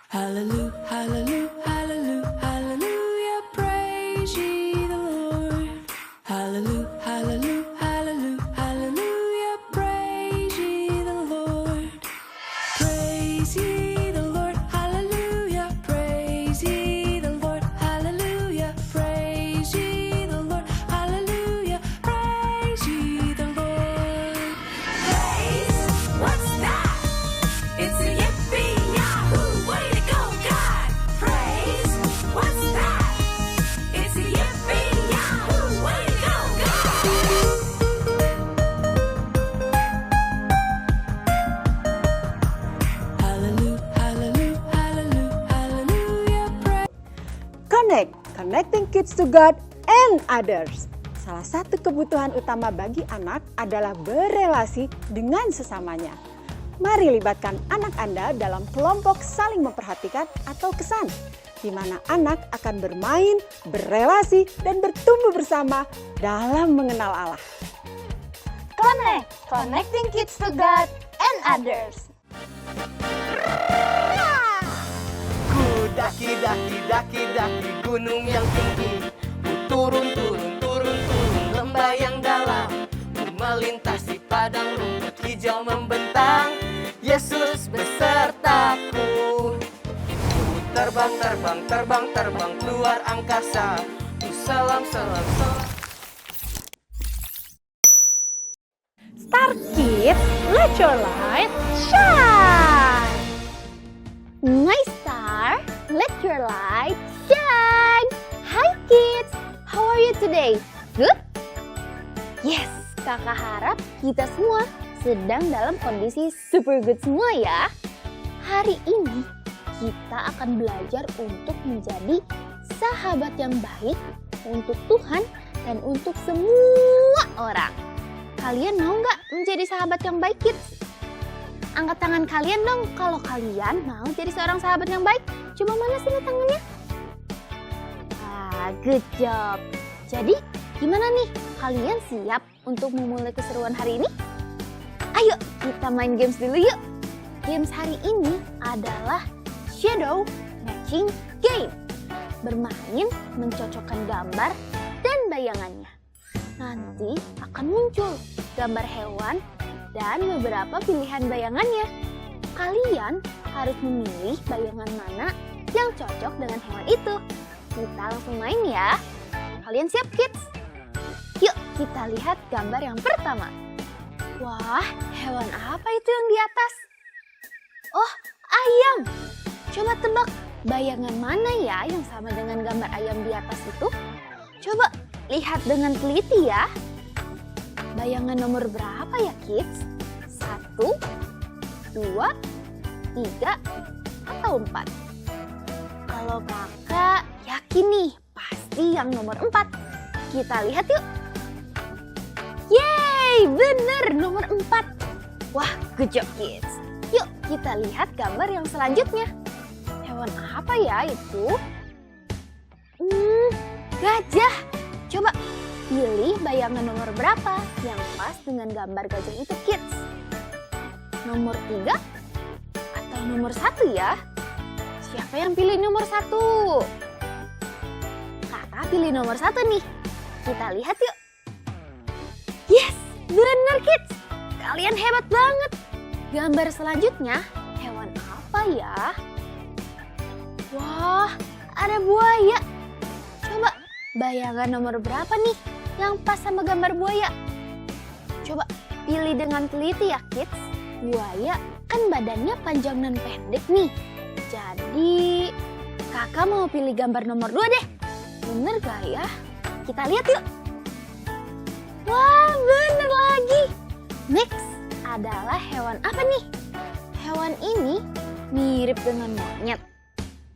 Hallelujah, hallelujah, hallelujah, hallelujah, praise ye the Lord. Hallelujah, hallelujah, hallelujah, hallelujah, praise ye the Lord. Praise ye the Lord, hallelujah, praise ye the Lord, hallelujah, praise ye the Lord, hallelujah, praise ye the Lord. Praise, what's that? It's a yippee yahoo, way to go, God! Praise, what's that? It's a yippee yahoo, way to go, God! Hallelujah, hallelujah, hallelujah, hallelujah, praise. Connecting kids to God and others. Salah satu kebutuhan utama bagi anak adalah berelasi dengan sesamanya. Mari libatkan anak Anda dalam kelompok saling memperhatikan atau kesan, di mana anak akan bermain, berelasi, dan bertumbuh bersama dalam mengenal Allah. Connecting kids to God and others. Ku daki gunung yang tinggi. Ku turun lembah yang dalam. Ku melintasi padang rumput hijau membentang. Yesus besertaku. Ku terbang keluar angkasa. Ku selam. Star Kids, let your light shine. My star, let your light shine. Hi kids, how are you today? Good? Yes, kakak harap kita semua sedang dalam kondisi super good semua ya. Hari ini kita akan belajar untuk menjadi sahabat yang baik untuk Tuhan dan untuk semua orang. Kalian mau nggak menjadi sahabat yang baik, kids? Angkat tangan kalian dong kalau kalian mau jadi seorang sahabat yang baik. Coba mana sini tangannya? Good job. Jadi, gimana nih? Kalian siap untuk memulai keseruan hari ini? Ayo, kita main games dulu yuk. Games hari ini adalah Shadow Matching Game. Bermain mencocokkan gambar dan bayangannya. Nanti akan muncul gambar hewan dan beberapa pilihan bayangannya. Kalian harus memilih bayangan mana yang cocok dengan hewan itu. Kita langsung main ya. Kalian siap kids? Yuk kita lihat gambar yang pertama. Wah, hewan apa itu yang di atas? Oh, ayam. Coba tebak bayangan mana ya yang sama dengan gambar ayam di atas itu? Coba lihat dengan teliti ya. Bayangan nomor berapa ya kids? 1, 2, 3, atau 4? Kalau kakak yakin nih, pasti yang nomor 4. Kita lihat yuk. Yeay, bener nomor 4. Wah, good job kids. Yuk kita lihat gambar yang selanjutnya. Hewan apa ya itu? Gajah. Coba pilih bayangan nomor berapa yang pas dengan gambar gajah itu kids. Nomor 3 atau nomor 1 ya? Siapa yang pilih nomor 1? Kakak pilih nomor 1 nih. Kita lihat yuk. Yes, benar kids. Kalian hebat banget. Gambar selanjutnya, hewan apa ya? Wah, ada buaya. Coba bayangan nomor berapa nih yang pas sama gambar buaya? Coba pilih dengan teliti ya kids. Buaya kan badannya panjang dan pendek nih. Jadi kakak mau pilih gambar nomor 2 deh. Bener gak ya? Kita lihat yuk. Wah, bener lagi. Next adalah hewan apa nih? Hewan ini mirip dengan monyet,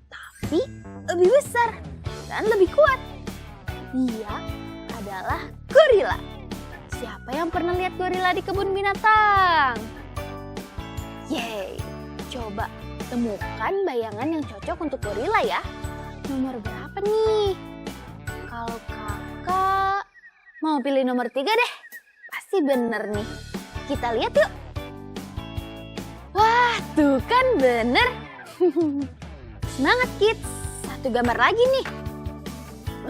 tapi lebih besar dan lebih kuat. Dia adalah gorila. Siapa yang pernah lihat gorila di kebun binatang? Yeay, coba temukan bayangan yang cocok untuk gorila ya. Nomor berapa nih? Kalau kakak mau pilih nomor 3 deh. Pasti bener nih. Kita lihat yuk. Wah, tuh kan bener. Semangat kids, satu gambar lagi nih.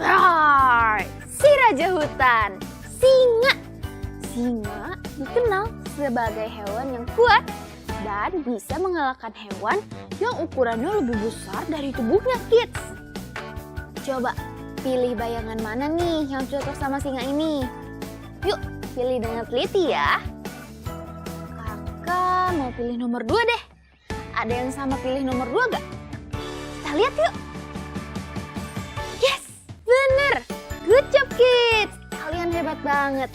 Roar, si raja hutan, singa. Singa dikenal sebagai hewan yang kuat dan bisa mengalahkan hewan yang ukurannya lebih besar dari tubuhnya kids. Coba pilih bayangan mana nih yang cocok sama singa ini. Yuk, pilih dengan teliti ya. Kakak mau pilih nomor 2 deh. Ada yang sama pilih nomor 2 gak? Kita lihat yuk. Yes, bener. Good job kids. Kalian hebat banget.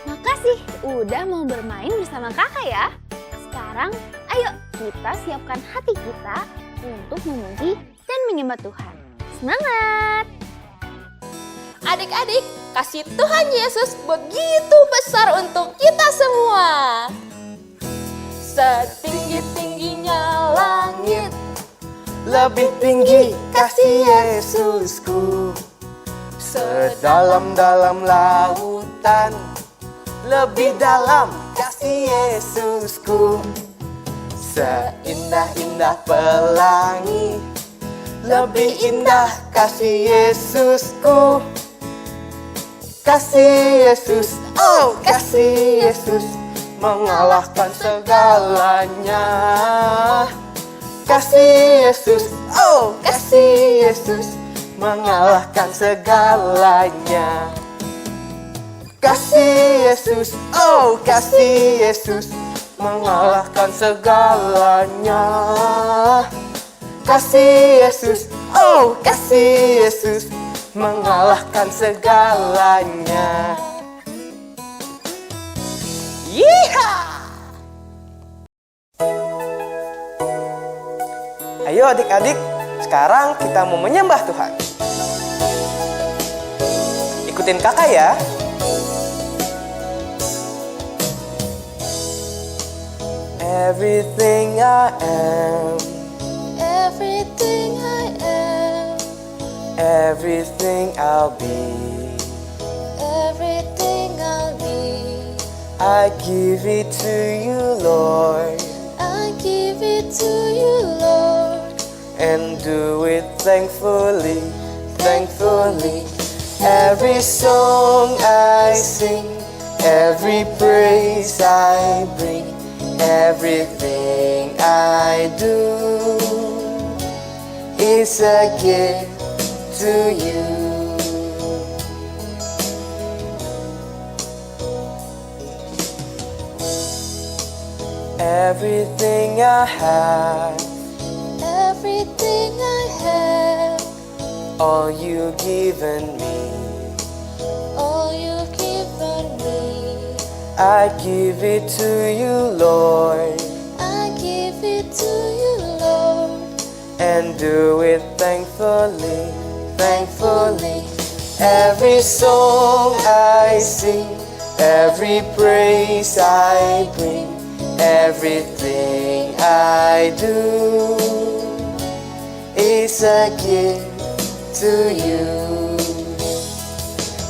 Makasih udah mau bermain bersama kakak ya. Sekarang ayo kita siapkan hati kita untuk memuji dan menyembah Tuhan. Semangat! Adik-adik, kasih Tuhan Yesus begitu besar untuk kita semua. Setinggi-tingginya langit, Lebih tinggi kasih Yesusku. Sedalam-dalam lautan, lebih dalam kasih Yesusku. Seindah-indah pelangi, lebih indah kasih Yesusku. Kasih Yesus, oh kasih Yesus, mengalahkan segalanya. Kasih Yesus, oh kasih Yesus, mengalahkan segalanya. Kasih Yesus, oh kasih Yesus, mengalahkan segalanya. Kasih Yesus, oh kasih Yesus, mengalahkan segalanya. Yeehaw! Ayo adik-adik, sekarang kita mau menyembah Tuhan. Ikutin kakak ya. Everything I am, everything I am, everything I'll be, everything I'll be. I give it to you, Lord, I give it to you, Lord, and do it thankfully, thankfully. Every song I sing, every praise I bring, everything I do is a gift to you. Everything I have, everything I have, all you've given me, all you've given me. I give it to you, Lord, I give it to you, Lord, and do it thankfully, thankfully. Every song I sing, every praise I bring, everything I do is a gift to you.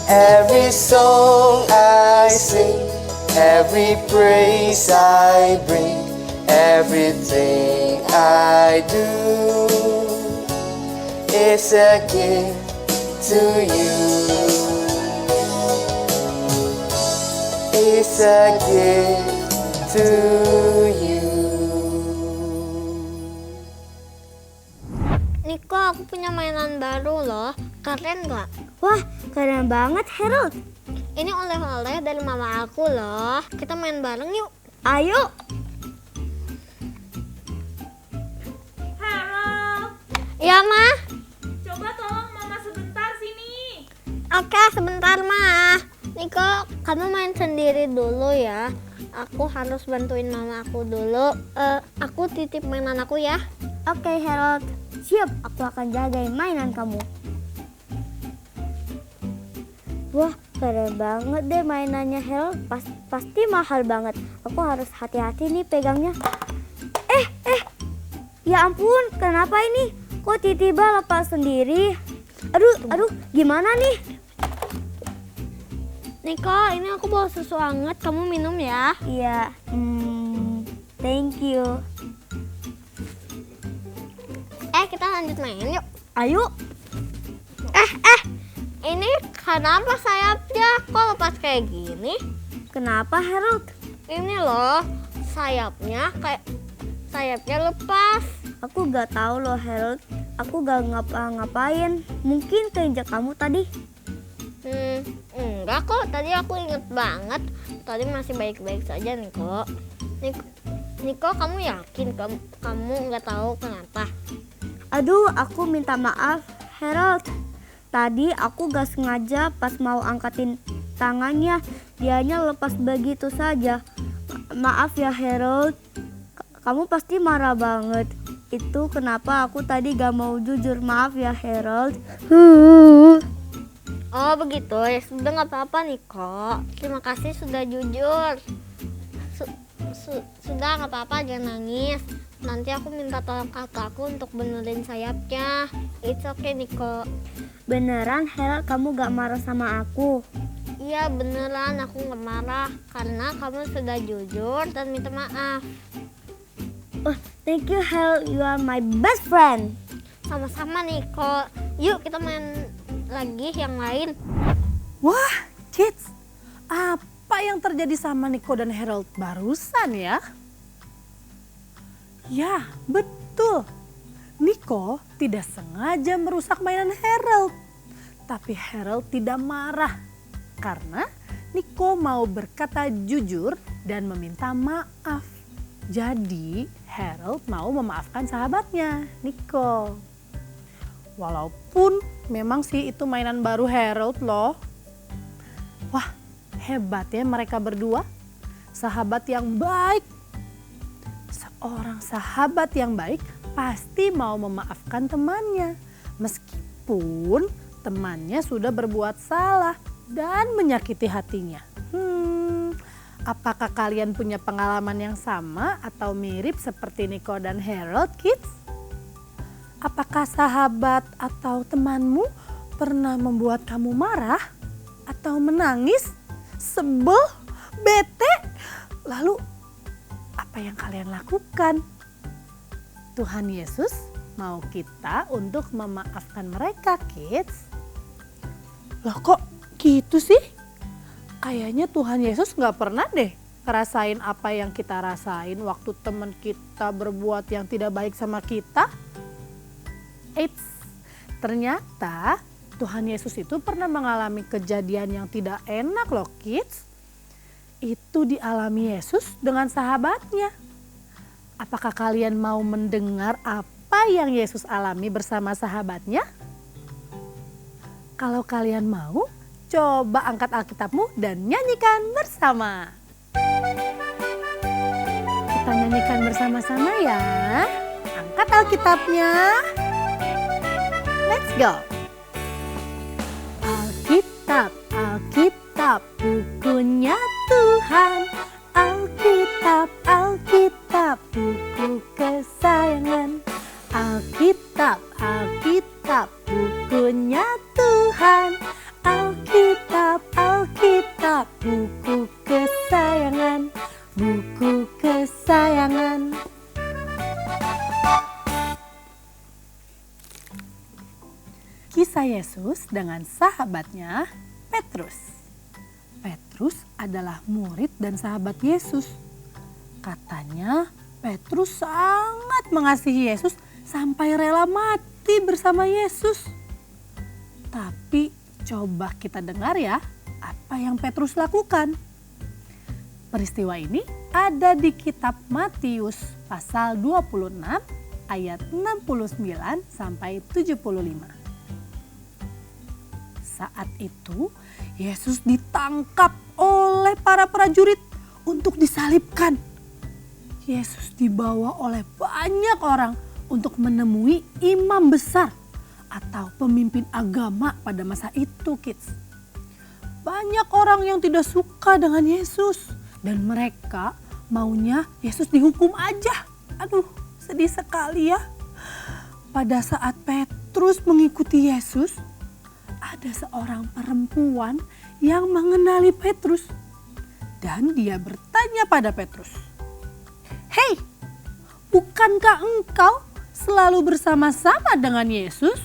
Every song I sing, every praise I bring, everything I do is a gift to you. It's a gift to you. Niko, aku punya mainan baru loh. Keren gak? Wah, keren banget Harold. Ini oleh-oleh dari mama aku loh. Kita main bareng yuk. Ayo. Harold, Iya, Ma. coba tolong mama sebentar sini. Oke, sebentar, Ma. Niko, kamu main sendiri dulu ya. Aku harus bantuin mama aku dulu. Aku titip mainan aku ya. Oke Harold, siap. Aku akan jagain mainan kamu. Wah, keren banget deh mainannya Harold. Pasti mahal banget. Aku harus hati-hati nih pegangnya. Ya ampun, kenapa ini? Kok tiba-tiba lepas sendiri? Aduh, gimana nih? Niko, ini aku bawa susu hangat. Kamu minum ya. Iya, thank you. Kita lanjut main yuk. Ayo. Ini kenapa sayapnya kok lepas kayak gini? Kenapa Harold? Ini loh, sayapnya lepas. Aku gak tahu loh Harold. Aku gak ngapa-ngapain. Mungkin keinjak kamu tadi. Enggak kok, tadi aku inget banget. Tadi masih baik-baik saja Niko. Niko, kamu yakin kamu nggak tahu kenapa? Aduh, aku minta maaf Harold. Tadi aku gak sengaja pas mau angkatin tangannya, dianya lepas begitu saja. Maaf ya Harold, kamu pasti marah banget. Itu kenapa aku tadi gak mau jujur. Maaf ya Harold. Oh begitu, ya sudah nggak apa-apa Niko. Terima kasih sudah jujur. Sudah nggak apa-apa, jangan nangis. Nanti aku minta tolong kakakku untuk benerin sayapnya. It's okay Niko. Beneran Harold, kamu gak marah sama aku? Iya beneran, aku nggak marah karena kamu sudah jujur dan minta maaf. Oh, thank you Harold, you are my best friend. Sama-sama Niko. Yuk kita main lagi yang lain. Wah, kids, apa yang terjadi sama Niko dan Harold barusan ya? Ya, betul. Niko tidak sengaja merusak mainan Harold. Tapi Harold tidak marah karena Niko mau berkata jujur dan meminta maaf. Jadi Harold mau memaafkan sahabatnya, Niko. Walaupun memang sih itu mainan baru Harold loh. Wah, hebatnya mereka berdua. Sahabat yang baik. Seorang sahabat yang baik pasti mau memaafkan temannya. Meskipun temannya sudah berbuat salah dan menyakiti hatinya. Apakah kalian punya pengalaman yang sama atau mirip seperti Niko dan Harold, kids? Apakah sahabat atau temanmu pernah membuat kamu marah atau menangis, sebel, bete? Lalu apa yang kalian lakukan? Tuhan Yesus mau kita untuk memaafkan mereka, kids. Loh kok gitu sih? Kayaknya Tuhan Yesus gak pernah deh ngerasain apa yang kita rasain waktu teman kita berbuat yang tidak baik sama kita. Eits, ternyata Tuhan Yesus itu pernah mengalami kejadian yang tidak enak loh kids. Itu dialami Yesus dengan sahabatnya. Apakah kalian mau mendengar apa yang Yesus alami bersama sahabatnya? Kalau kalian mau, coba angkat Alkitabmu dan nyanyikan bersama. Kita nyanyikan bersama-sama ya. Angkat Alkitabnya. Let's go. Alkitab, Alkitab, bukunya Tuhan. Alkitab, Alkitab, buku kesayangan. Alkitab, Alkitab, bukunya Tuhan. Alkitab, Alkitab, buku kesayangan. Buku kesayangan. Kisah Yesus dengan sahabatnya Petrus. Petrus adalah murid dan sahabat Yesus. Katanya Petrus sangat mengasihi Yesus sampai rela mati bersama Yesus. Tapi coba kita dengar ya apa yang Petrus lakukan. Peristiwa ini ada di kitab Matius pasal 26 ayat 69 sampai 75. Saat itu Yesus ditangkap oleh para prajurit untuk disalibkan. Yesus dibawa oleh banyak orang untuk menemui imam besar atau pemimpin agama pada masa itu, kids. Banyak orang yang tidak suka dengan Yesus dan mereka maunya Yesus dihukum aja. Aduh, sedih sekali ya. Pada saat Petrus mengikuti Yesus, ada seorang perempuan yang mengenali Petrus dan dia bertanya pada Petrus, "Hei, bukankah engkau selalu bersama-sama dengan Yesus,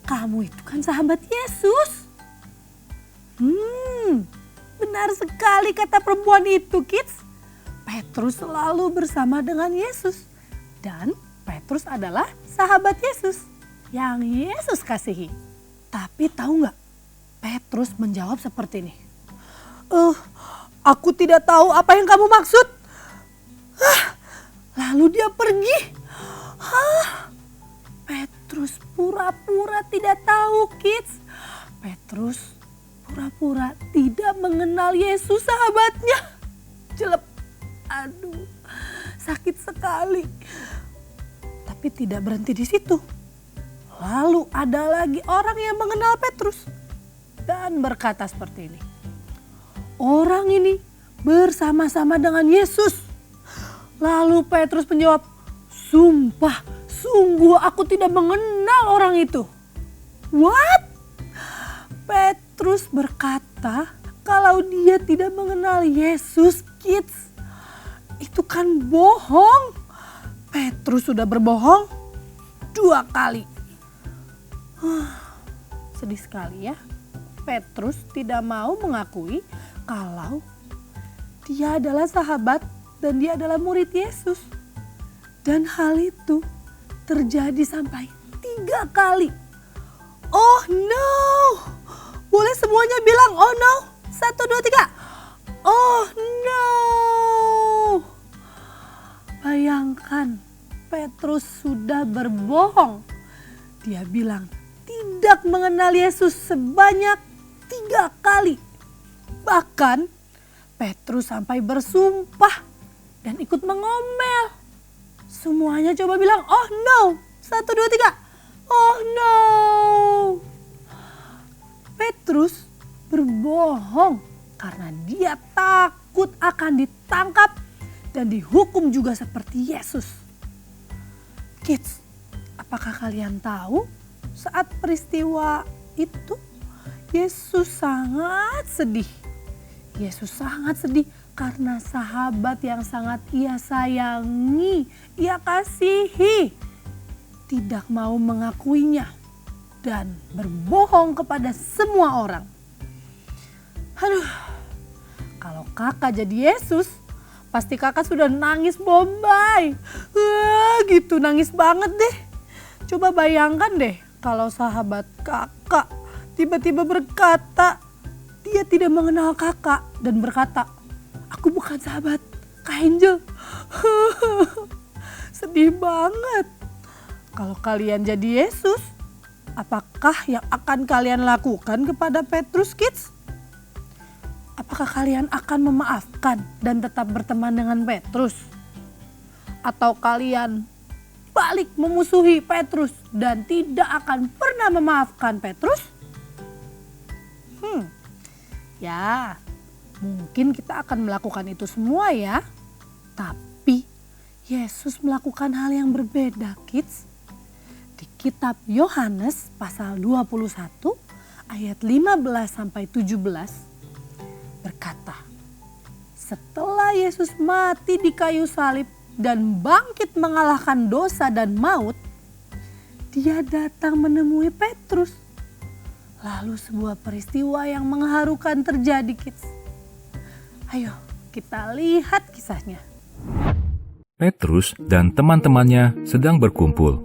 kamu itu kan sahabat Yesus. Benar sekali kata perempuan itu, kids. Petrus selalu bersama dengan Yesus. Dan Petrus adalah sahabat Yesus yang Yesus kasihi. Tapi tahu nggak? Petrus menjawab seperti ini. Aku tidak tahu apa yang kamu maksud. Lalu dia pergi. Petrus pura-pura tidak tahu, kids. Petrus pura-pura tidak mengenal Yesus sahabatnya. Jelek. Aduh, sakit sekali. Tapi tidak berhenti di situ. Lalu ada lagi orang yang mengenal Petrus dan berkata seperti ini. Orang ini bersama-sama dengan Yesus. Lalu Petrus menjawab, sumpah, sungguh aku tidak mengenal orang itu. What? Petrus berkata kalau dia tidak mengenal Yesus, kids. Itu kan bohong. Petrus sudah berbohong 2 kali. Sedih sekali ya. Petrus tidak mau mengakui kalau dia adalah sahabat dan dia adalah murid Yesus. Dan hal itu terjadi sampai 3 kali. Oh no. Boleh semuanya bilang oh no. 1, 2, 3. Oh no. Bayangkan, Petrus sudah berbohong. Dia bilang tidak mengenal Yesus sebanyak 3 kali. Bahkan Petrus sampai bersumpah dan ikut mengomel. Semuanya coba bilang oh no. 1, 2, 3. Oh no. Petrus berbohong karena dia takut akan ditangkap dan dihukum juga seperti Yesus. Kids, apakah kalian tahu saat peristiwa itu Yesus sangat sedih. Yesus sangat sedih karena sahabat yang sangat ia sayangi, ia kasihi, tidak mau mengakuinya dan berbohong kepada semua orang. Aduh, kalau kakak jadi Yesus, pasti kakak sudah nangis bombay. Gitu nangis banget deh. Coba bayangkan deh kalau sahabat kakak tiba-tiba berkata dia tidak mengenal kakak dan berkata, aku bukan sahabat Kak Angel. Sedih banget. Kalau kalian jadi Yesus, apakah yang akan kalian lakukan kepada Petrus, kids? Apakah kalian akan memaafkan dan tetap berteman dengan Petrus? Atau kalian balik memusuhi Petrus dan tidak akan pernah memaafkan Petrus? Ya, mungkin kita akan melakukan itu semua ya. Tapi Yesus melakukan hal yang berbeda, kids. Di kitab Yohanes pasal 21 ayat 15-17 berkata, setelah Yesus mati di kayu salib dan bangkit mengalahkan dosa dan maut, dia datang menemui Petrus. Lalu sebuah peristiwa yang mengharukan terjadi, kids. Ayo kita lihat kisahnya. Petrus dan teman-temannya sedang berkumpul.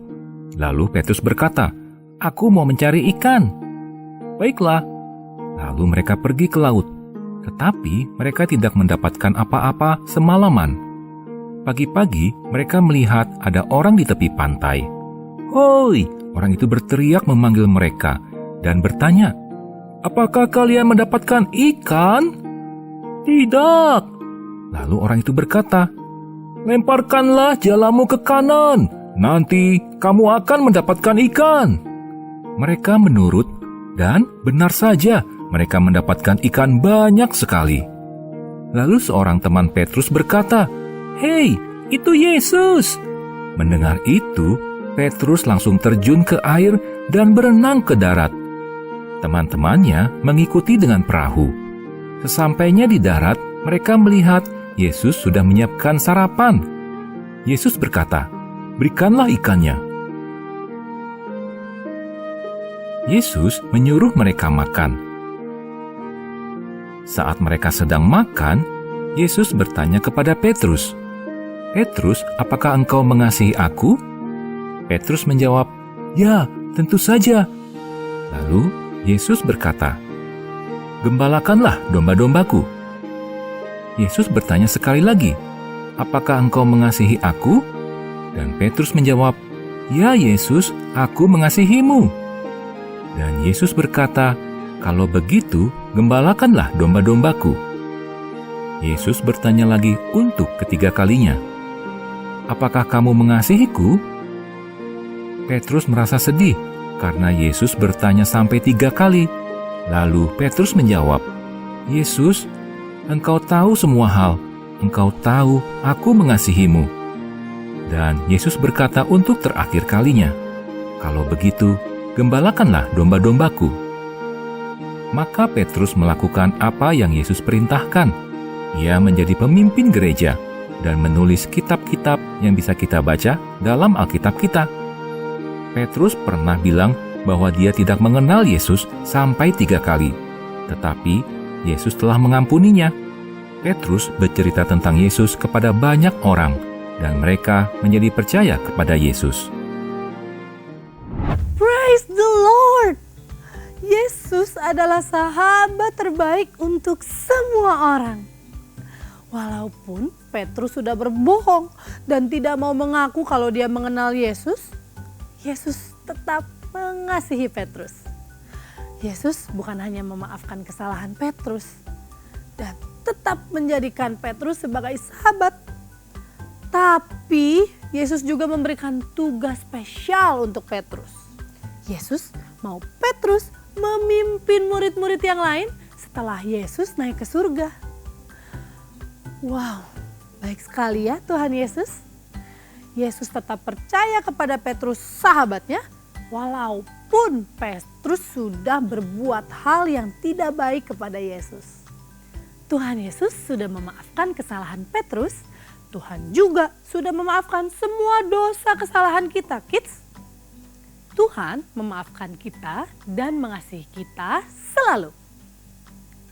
Lalu Petrus berkata, aku mau mencari ikan. Baiklah. Lalu mereka pergi ke laut. Tetapi mereka tidak mendapatkan apa-apa semalaman. Pagi-pagi mereka melihat ada orang di tepi pantai. Hoi! Orang itu berteriak memanggil mereka dan bertanya, apakah kalian mendapatkan ikan? Tidak. Lalu orang itu berkata, lemparkanlah jalamu ke kanan, nanti kamu akan mendapatkan ikan. Mereka menurut dan benar saja mereka mendapatkan ikan banyak sekali. Lalu seorang teman Petrus berkata, hei, itu Yesus. Mendengar itu, Petrus langsung terjun ke air dan berenang ke darat. Teman-temannya mengikuti dengan perahu. Sesampainya di darat, mereka melihat Yesus sudah menyiapkan sarapan. Yesus berkata, berikanlah ikannya." Yesus menyuruh mereka makan. Saat mereka sedang makan, Yesus bertanya kepada Petrus, "Petrus, apakah engkau mengasihi aku?" Petrus menjawab, "Ya, tentu saja." Lalu Yesus berkata, "Gembalakanlah domba-dombaku." Yesus bertanya sekali lagi, "Apakah engkau mengasihi aku?" Dan Petrus menjawab, "Ya Yesus, aku mengasihimu." Dan Yesus berkata, "Kalau begitu, gembalakanlah domba-dombaku." Yesus bertanya lagi untuk ketiga kalinya, "Apakah kamu mengasihiku?" Petrus merasa sedih karena Yesus bertanya sampai 3 kali. Lalu Petrus menjawab, "Yesus, Engkau tahu semua hal. Engkau tahu aku mengasihimu." Dan Yesus berkata untuk terakhir kalinya, "Kalau begitu, gembalakanlah domba-dombaku." Maka Petrus melakukan apa yang Yesus perintahkan. Ia menjadi pemimpin gereja dan menulis kitab-kitab yang bisa kita baca dalam Alkitab kita. Petrus pernah bilang bahwa dia tidak mengenal Yesus sampai 3 kali. Tetapi Yesus telah mengampuninya. Petrus bercerita tentang Yesus kepada banyak orang dan mereka menjadi percaya kepada Yesus. Praise the Lord! Yesus adalah sahabat terbaik untuk semua orang. Walaupun Petrus sudah berbohong dan tidak mau mengaku kalau dia mengenal Yesus, Yesus tetap mengasihi Petrus. Yesus bukan hanya memaafkan kesalahan Petrus dan tetap menjadikan Petrus sebagai sahabat, tapi Yesus juga memberikan tugas spesial untuk Petrus. Yesus mau Petrus memimpin murid-murid yang lain setelah Yesus naik ke surga. Wow, baik sekali ya Tuhan Yesus. Yesus tetap percaya kepada Petrus sahabatnya, walaupun Petrus sudah berbuat hal yang tidak baik kepada Yesus. Tuhan Yesus sudah memaafkan kesalahan Petrus. Tuhan juga sudah memaafkan semua dosa kesalahan kita, kids. Tuhan memaafkan kita dan mengasihi kita selalu.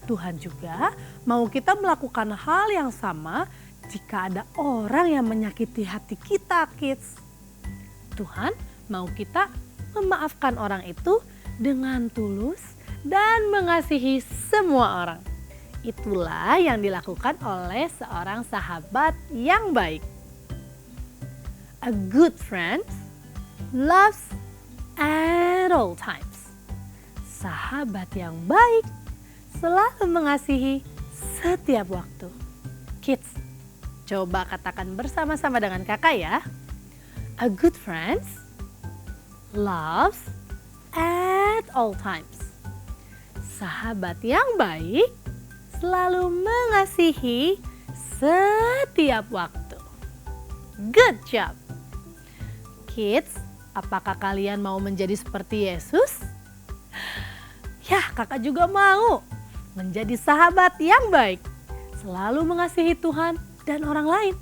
Tuhan juga mau kita melakukan hal yang sama jika ada orang yang menyakiti hati kita, kids. Tuhan mau kita memaafkan orang itu dengan tulus dan mengasihi semua orang. Itulah yang dilakukan oleh seorang sahabat yang baik. A good friend loves at all times. Sahabat yang baik selalu mengasihi setiap waktu. Kids, coba katakan bersama-sama dengan kakak ya. A good friend loves at all times. Sahabat yang baik selalu mengasihi setiap waktu. Good job. Kids, apakah kalian mau menjadi seperti Yesus? Ya, kakak juga mau menjadi sahabat yang baik, selalu mengasihi Tuhan dan orang lain.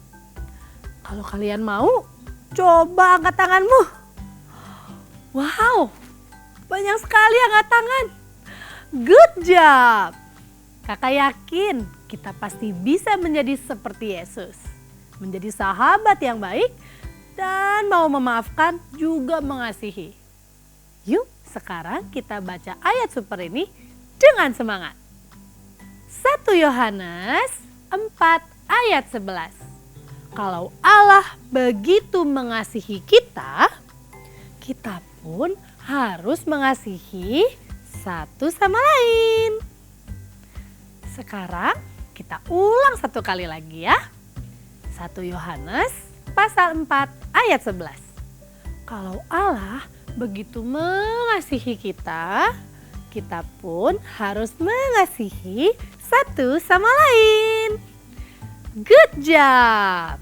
Kalau kalian mau, coba angkat tanganmu. Wow, banyak sekali angkat tangan. Good job. Kakak yakin kita pasti bisa menjadi seperti Yesus. Menjadi sahabat yang baik dan mau memaafkan juga mengasihi. Yuk, sekarang kita baca ayat super ini dengan semangat. 1 Yohanes 4 ayat 11. Kalau Allah begitu mengasihi kita, kita pun harus mengasihi satu sama lain. Sekarang kita ulang satu kali lagi ya. 1 Yohanes pasal 4 ayat 11. Kalau Allah begitu mengasihi kita, kita pun harus mengasihi satu sama lain. Good job.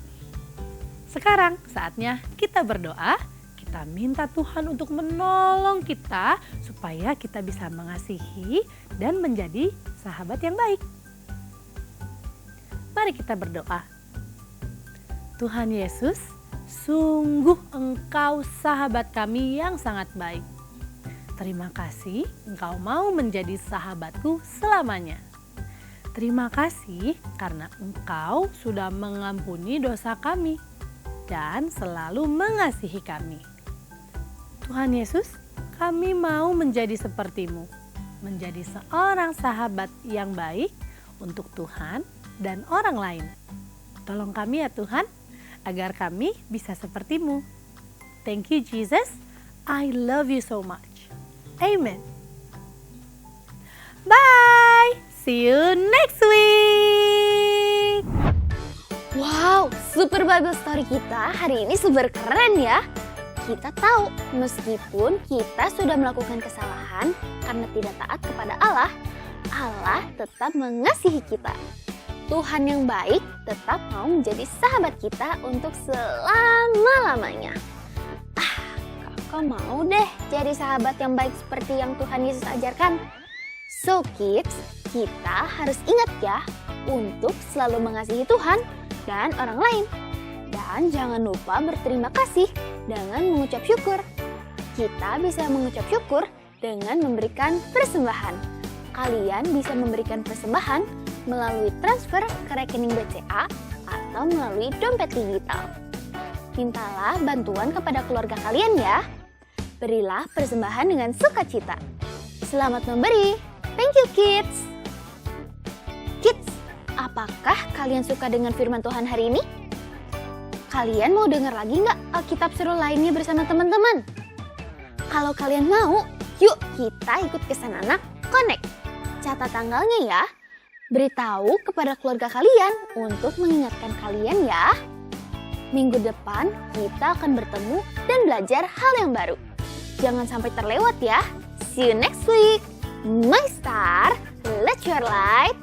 Sekarang saatnya kita berdoa. Kita minta Tuhan untuk menolong kita supaya kita bisa mengasihi dan menjadi sahabat yang baik. Mari kita berdoa. Tuhan Yesus, Sungguh Engkau sahabat kami yang sangat baik. Terima kasih Engkau mau menjadi sahabatku selamanya. Terima kasih karena Engkau sudah mengampuni dosa kami dan selalu mengasihi kami. Tuhan Yesus, kami mau menjadi seperti-Mu, menjadi seorang sahabat yang baik untuk Tuhan dan orang lain. Tolong kami ya Tuhan, agar kami bisa seperti-Mu. Thank you Jesus, I love you so much. Amen. Bye, see you next week. Wow, Super Bible Story kita hari ini super keren ya. Kita tahu meskipun kita sudah melakukan kesalahan karena tidak taat kepada Allah, Allah tetap mengasihi kita. Tuhan yang baik tetap mau menjadi sahabat kita untuk selama-lamanya. Kakak mau deh jadi sahabat yang baik seperti yang Tuhan Yesus ajarkan. So kids, kita harus ingat ya untuk selalu mengasihi Tuhan dan orang lain. Dan jangan lupa berterima kasih dengan mengucap syukur. Kita bisa mengucap syukur dengan memberikan persembahan. Kalian bisa memberikan persembahan melalui transfer ke rekening BCA atau melalui dompet digital. Mintalah bantuan kepada keluarga kalian ya. Berilah persembahan dengan sukacita. Selamat memberi. Thank you kids. Kids, apakah kalian suka dengan firman Tuhan hari ini? Kalian mau dengar lagi nggak Alkitab seru lainnya bersama teman-teman? Kalau kalian mau, yuk kita ikut ke Sang Anak Connect. Catat tanggalnya ya. Beritahu kepada keluarga kalian untuk mengingatkan kalian ya. Minggu depan kita akan bertemu dan belajar hal yang baru. Jangan sampai terlewat ya. See you next week. My star, let your light